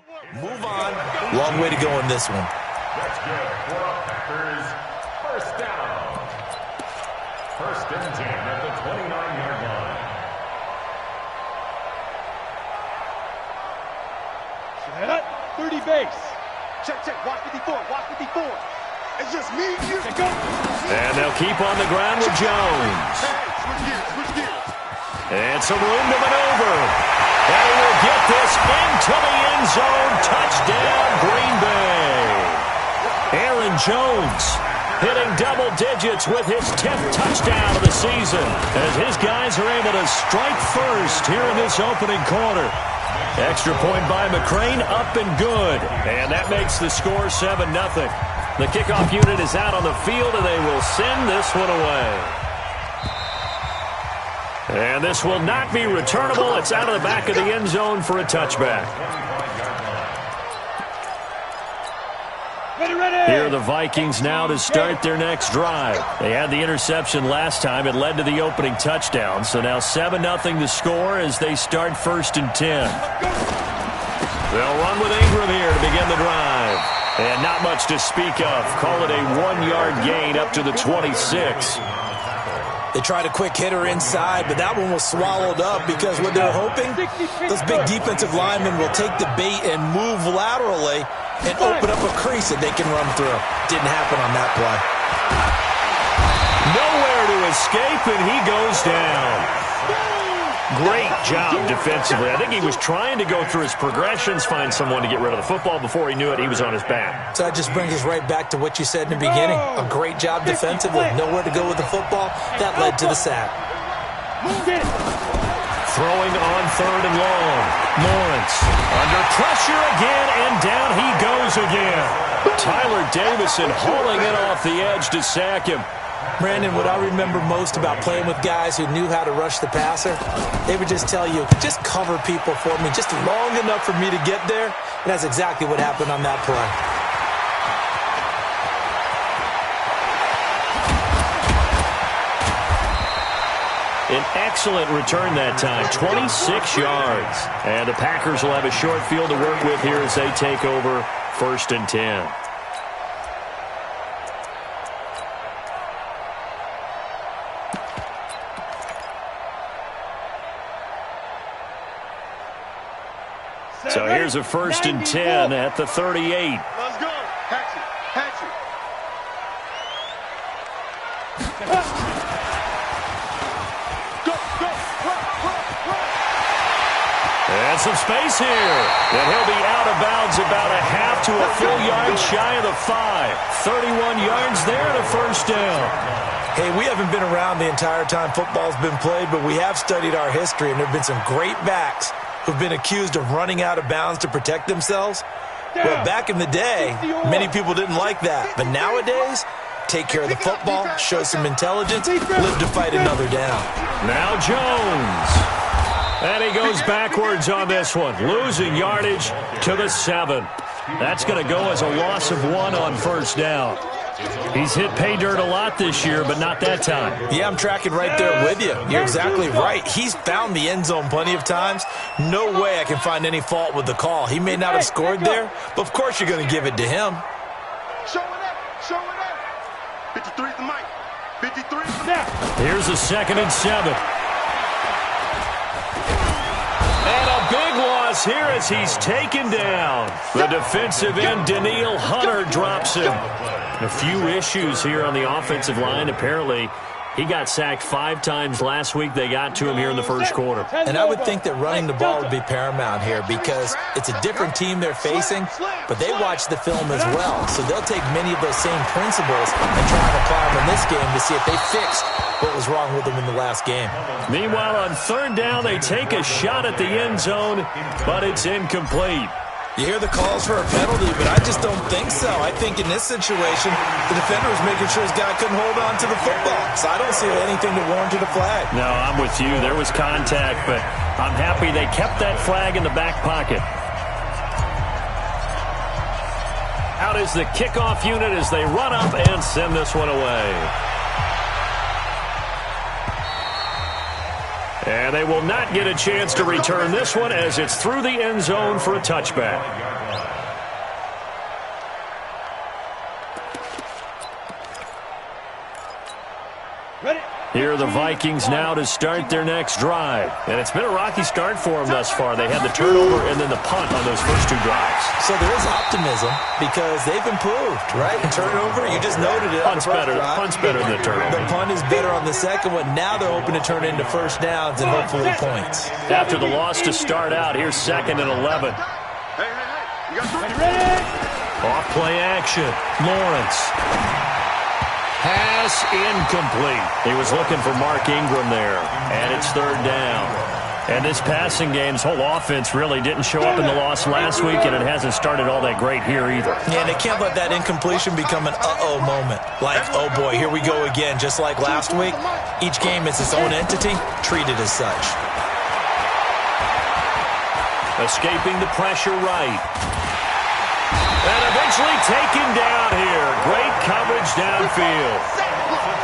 Move on. Long way to go in this one. That's good for a Packers first down. First and 10 at the 29-yard line. Set up, 30 base. Check, check, watch 54, watch 54. It's just me, you. And they'll keep on the ground with Jones. Switch gears. And some room to maneuver. And he will get this into the end zone. Touchdown, Green Bay. Aaron Jones hitting double digits with his 10th touchdown of the season as his guys are able to strike first here in this opening quarter. Extra point by McCrane, up and good. And that makes the score 7-0. The kickoff unit is out on the field, and they will send this one away. And this will not be returnable. It's out of the back of the end zone for a touchback. Here are the Vikings now to start their next drive. They had the interception last time. It led to the opening touchdown. So now 7-0 to score as they start 1st and 10. They'll run with Ingram here to begin the drive. And not much to speak of. Call it a 1-yard gain up to the 26. They tried a quick hitter inside, but that one was swallowed up because what they're hoping, those big defensive linemen will take the bait and move laterally and open up a crease that they can run through. Didn't happen on that play. Nowhere to escape, and he goes down. Great job defensively. I think he was trying to go through his progressions, find someone to get rid of the football. Before he knew it, he was on his back. So that just brings us right back to what you said in the beginning. A great job defensively. Nowhere to go with the football. That led to the sack. Throwing on 3rd and long. Lawrence under pressure again, and down he goes again. Tyler Davison hauling it off the edge to sack him. Brandon, what I remember most about playing with guys who knew how to rush the passer, they would just tell you, just cover people for me, just long enough for me to get there. And that's exactly what happened on that play. An excellent return that time, 26 yards. And the Packers will have a short field to work with here as they take over 1st and 10. So here's a 1st and 10 at the 38. Let's go. Hatch it. And some space here. And he'll be out of bounds about a half to a full yard shy of the 5. 31 yards there and a 1st down. Hey, we haven't been around the entire time football's been played, but we have studied our history, and there have been some great backs who've been accused of running out of bounds to protect themselves. Well, back in the day, many people didn't like that. But nowadays, take care of the football, show some intelligence, live to fight another down. Now Jones. And he goes backwards on this one, losing yardage to the 7. That's going to go as a loss of 1 on 1st down. He's hit pay dirt a lot this year, but not that time. Yeah, I'm tracking right there with you. You're exactly right. He's found the end zone plenty of times. No way I can find any fault with the call. He may not have scored there, but of course you're going to give it to him. Show it up. 53 the mic. 53 now. Here's a 2nd and 7. And a big loss here as he's taken down. The defensive end, Daniil Hunter, drops him. A few issues here on the offensive line. Apparently, he got sacked 5 times last week. They got to him here in the 1st quarter. And I would think that running the ball would be paramount here because it's a different team they're facing, but they watch the film as well. So they'll take many of those same principles and try and apply them in this game to see if they fixed what was wrong with them in the last game. Meanwhile, on 3rd down, they take a shot at the end zone, but it's incomplete. You hear the calls for a penalty, but I just don't think so. I think in this situation, the defender was making sure his guy couldn't hold on to the football. So I don't see anything to warrant a flag. No, I'm with you. There was contact, but I'm happy they kept that flag in the back pocket. Out is the kickoff unit as they run up and send this one away. And they will not get a chance to return this one as it's through the end zone for a touchback. Here are the Vikings now to start their next drive. And it's been a rocky start for them thus far. They had the turnover and then the punt on those first two drives. So there is optimism because they've improved, right? And turnover, you just noted it. Punt's better than the turnover. The punt is better on the second one. Now they're hoping to turn into first downs and hopefully points. After the loss to start out, here's 2nd and 11. Hey, you got ready? Off play action. Lawrence. Pass incomplete. He was looking for Mark Ingram there, and it's 3rd down. And this passing game's whole offense really didn't show up in the loss last week, and it hasn't started all that great here either. Yeah, and they can't let that incompletion become an uh-oh moment. Like, oh boy, here we go again, just like last week. Each game is its own entity, treated as such. Escaping the pressure right. And eventually taken down here. Great coverage downfield.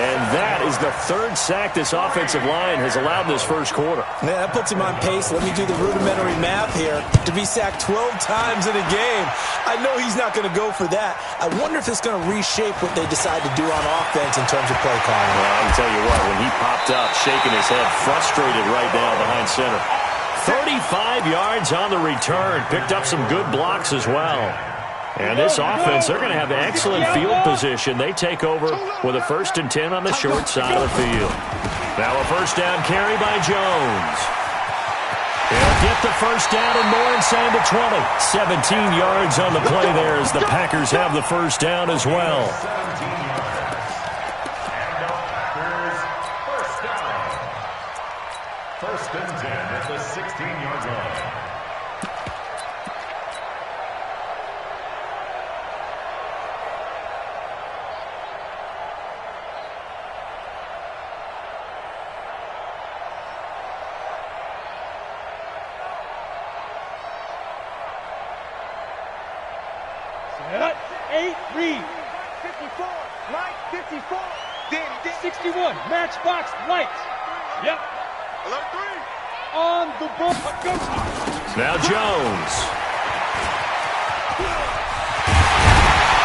And that is the 3rd sack this offensive line has allowed this first quarter. Yeah, that puts him on pace. Let me do the rudimentary math here. To be sacked 12 times in a game, I know he's not going to go for that. I wonder if it's going to reshape what they decide to do on offense in terms of play calling. Well, I can tell you what, when he popped up, shaking his head, frustrated right now behind center. 35 yards on the return. Picked up some good blocks as well. And this offense, they're going to have excellent field position. They take over with a 1st and 10 on the short side of the field. Now a 1st down carry by Jones. He'll get the 1st down and more inside the 20. 17 yards on the play there as the Packers have the 1st down as well. First and 10 at the 16-yard line. Set. 8, read. 54, right, 54. Danny, 61, matchbox, light. Yep. 3. On the ball. Go. Now Jones.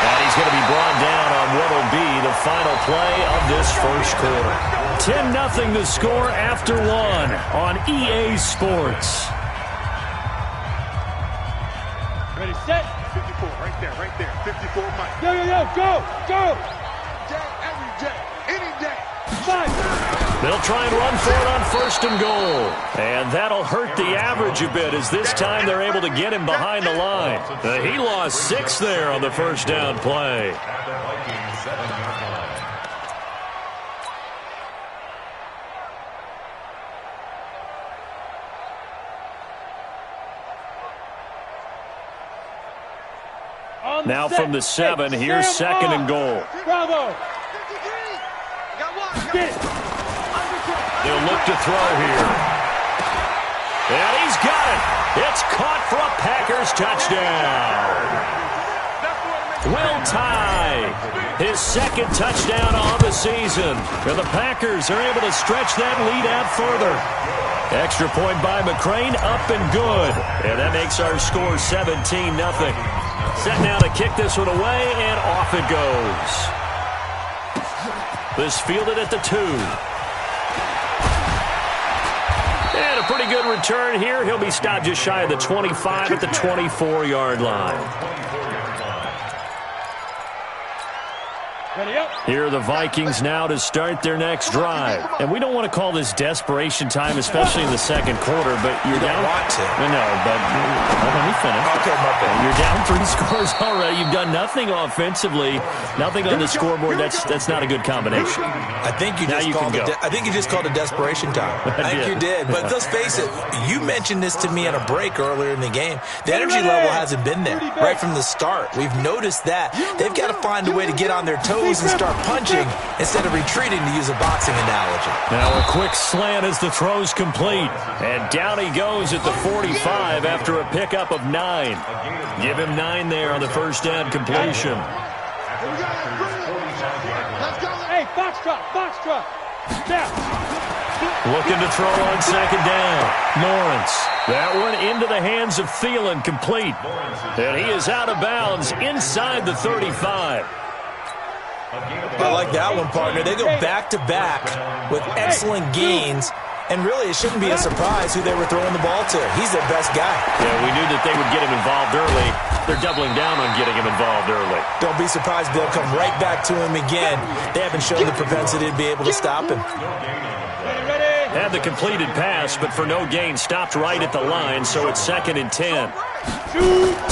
And he's going to be brought down on what will be the final play of this first quarter. 10-0 the score after 1 on EA Sports. Ready, set. 54, right there. 54, Mike. Yo, go. Day, every day, any day. 5. They'll try and run for it on 1st and goal. And that'll hurt the average a bit as this time they're able to get him behind the line. He lost 6 there on the 1st down play. At the Vikings 7-yard line. Now from the 7, here's 2nd and goal. Bravo. They'll look to throw here. And he's got it. It's caught for a Packers touchdown. Will Tye, his 2nd touchdown on the season. And the Packers are able to stretch that lead out further. Extra point by McCrane, up and good. And that makes our score 17-0. Set now to kick this one away, and off it goes. This fielded at the 2. And a pretty good return here. He'll be stopped just shy of the 25 at the 24-yard line. Here are the Vikings now to start their next drive. And we don't want to call this desperation time, especially in the second quarter, but you're down. Don't want to. No, but let me finish. Okay, my bad. You're down 3 scores already. You've done nothing offensively, nothing on the scoreboard. That's not a good combination. I think you just called it desperation time. I think you did. But let's face it, you mentioned this to me on a break earlier in the game. The energy level hasn't been there right from the start. We've noticed that. They've got to find a way to get on their toes and start punching instead of retreating, to use a boxing analogy. Now a quick slant as the throw's complete. And down he goes at the 45 after a pickup of 9. Give him 9 there on the 1st down completion. Hey, Foxtrot. Looking to throw on 2nd down. Lawrence. That one into the hands of Thielen, complete. And he is out of bounds inside the 35. I like that one, partner. They go back-to-back with excellent gains, and really it shouldn't be a surprise who they were throwing the ball to. He's their best guy. Yeah, we knew that they would get him involved early. They're doubling down on getting him involved early. Don't be surprised if they'll come right back to him again. They haven't shown the propensity to be able to stop him. Had the completed pass, but for no gain, stopped right at the line, so it's 2nd and 10.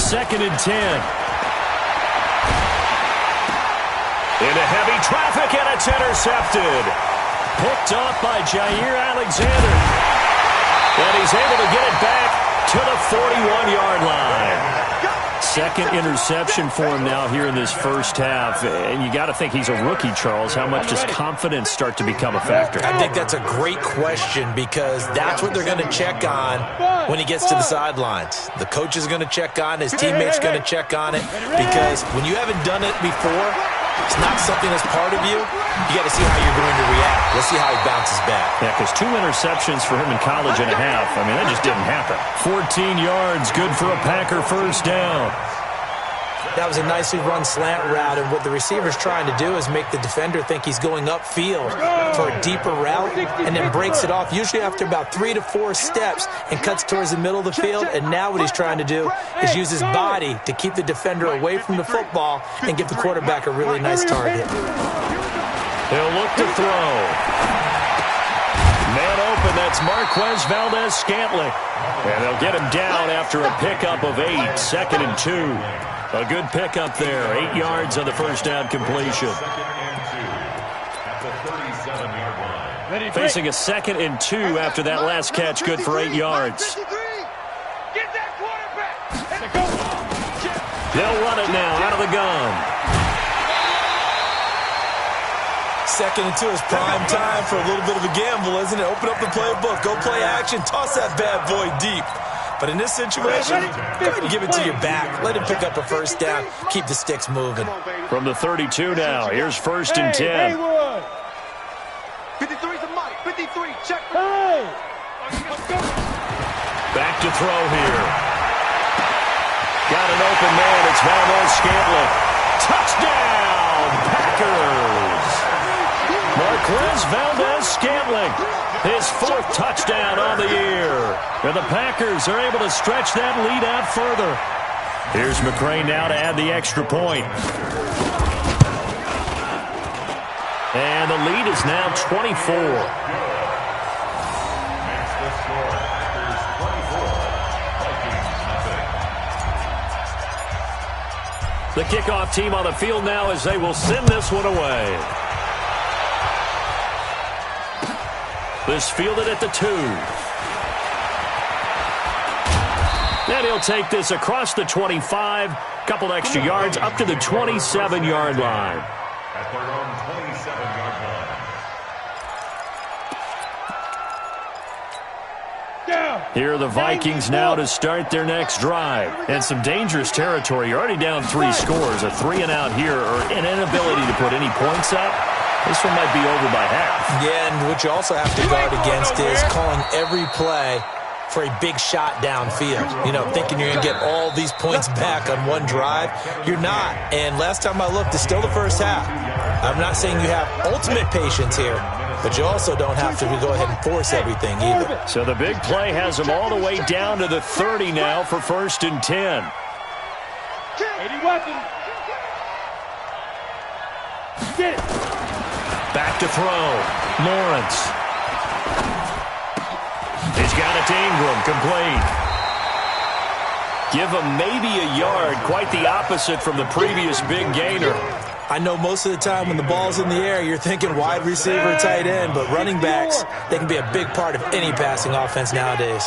2nd and 10. Into heavy traffic, and it's intercepted. Picked off by Jair Alexander. And he's able to get it back to the 41-yard line. Second interception for him now here in this first half. And you got to think he's a rookie, Charles. How much does confidence start to become a factor? I think that's a great question because that's what they're going to check on when he gets to the sidelines. The coach is going to check on, his teammates going to check on it, because when you haven't done it before, it's not something that's part of you. You got to see how you're going to react. Let's see how he bounces back. Yeah, because 2 interceptions for him in college and a half. I mean, that just didn't happen. 14 yards, good for a Packer first down. That was a nicely run slant route, and what the receiver's trying to do is make the defender think he's going upfield for a deeper route, and then breaks it off, usually after about 3 to 4 steps, and cuts towards the middle of the field. And now what he's trying to do is use his body to keep the defender away from the football and give the quarterback a really nice target. He'll look to throw. Man open, that's Marquez Valdez-Scantling. And they'll get him down after a pickup of 8, 2nd and 2. A good pickup there, 8 yards on the first down completion. Facing a 2nd and 2 after that last catch, good for 8 yards. They'll run it now out of the gun. 2nd and 2 is prime time for a little bit of a gamble, isn't it? Open up the playbook, go play action, toss that bad boy deep. But in this situation, go ahead and give it to your back. Let him pick up a first down. Keep the sticks moving. From the 32 now, here's 1st and 10. 53's a Mike. 53, check. Back to throw here. Got an open man. It's Valdez-Scantling. Touchdown, Packers. Marquez Valdez-Scantling. His 4th touchdown on the year. And the Packers are able to stretch that lead out further. Here's McCray now to add the extra point. And the lead is now 24. The kickoff team on the field now as they will send this one away. This fielded at the 2. And he'll take this across the 25. Couple extra yards up to the 27-yard line. At their own 27-yard line. Here are the Vikings now to start their next drive. And some dangerous territory. You're already down 3 scores. A 3-and-out here or an inability to put any points up. This one might be over by half. Yeah, and what you also have to guard against is calling every play for a big shot downfield. You know, thinking you're going to get all these points back on one drive. You're not. And last time I looked, it's still the first half. I'm not saying you have ultimate patience here, but you also don't have to go ahead and force everything either. So the big play has them all the way down to the 30 now for 1st and 10. 80 weapons. Get it. Back to throw. Lawrence. He's got it to Ingram. Complete. Give him maybe a yard. Quite the opposite from the previous big gainer. I know most of the time when the ball's in the air, you're thinking wide receiver, tight end, but running backs, they can be a big part of any passing offense nowadays.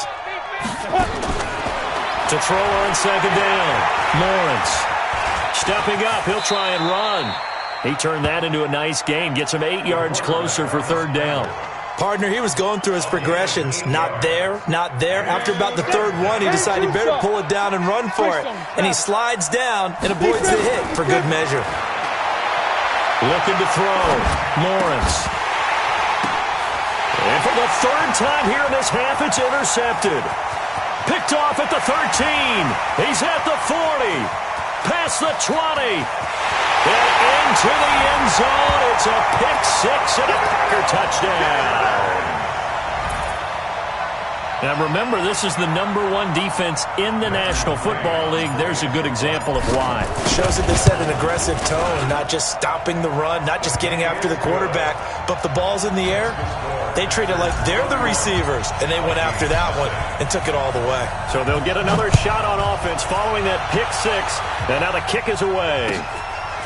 To throw on 2nd down. Lawrence. Stepping up. He'll try and run. He turned that into a nice gain. Gets him 8 yards closer for 3rd down. Partner, he was going through his progressions. Not there, not there. After about the 3rd one, he decided he better pull it down and run for it. And he slides down and avoids the hit for good measure. Looking to throw. Lawrence. And for the 3rd time here in this half, it's intercepted. Picked off at the 13. He's at the 40. Past the 20. And into the end zone. It's a pick six and a Packer touchdown. Now remember, this is the #1 defense in the National Football League. There's a good example of why. Shows that they set an aggressive tone, not just stopping the run, not just getting after the quarterback, but the ball's in the air. They treat it like they're the receivers, and they went after that one and took it all the way. So they'll get another shot on offense following that pick six, and now the kick is away.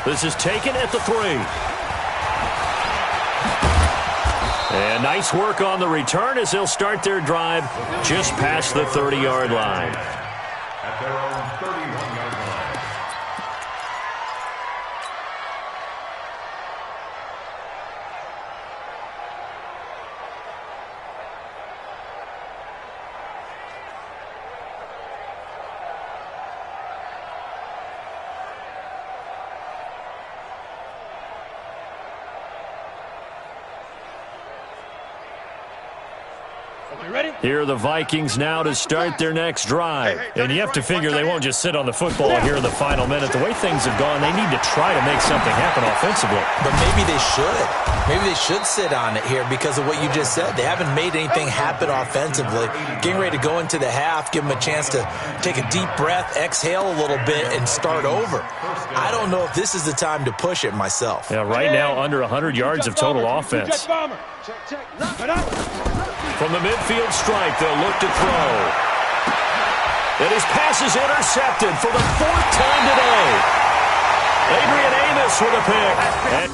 This is taken at the 3. And nice work on the return as they'll start their drive just past the 30-yard line. At their own 31-yard line. Here are the Vikings now to start their next drive. And you have to figure they won't just sit on the football here in the final minute. The way things have gone, they need to try to make something happen offensively. But maybe they should. Maybe they should sit on it here because of what you just said. They haven't made anything happen offensively. Getting ready to go into the half, give them a chance to take a deep breath, exhale a little bit, and start over. I don't know if this is the time to push it myself. Yeah, right now under 100 yards of total offense. From the midfield stripe, they'll look to throw. And his pass is intercepted for the 4th time today. Adrian Amos with a pick. And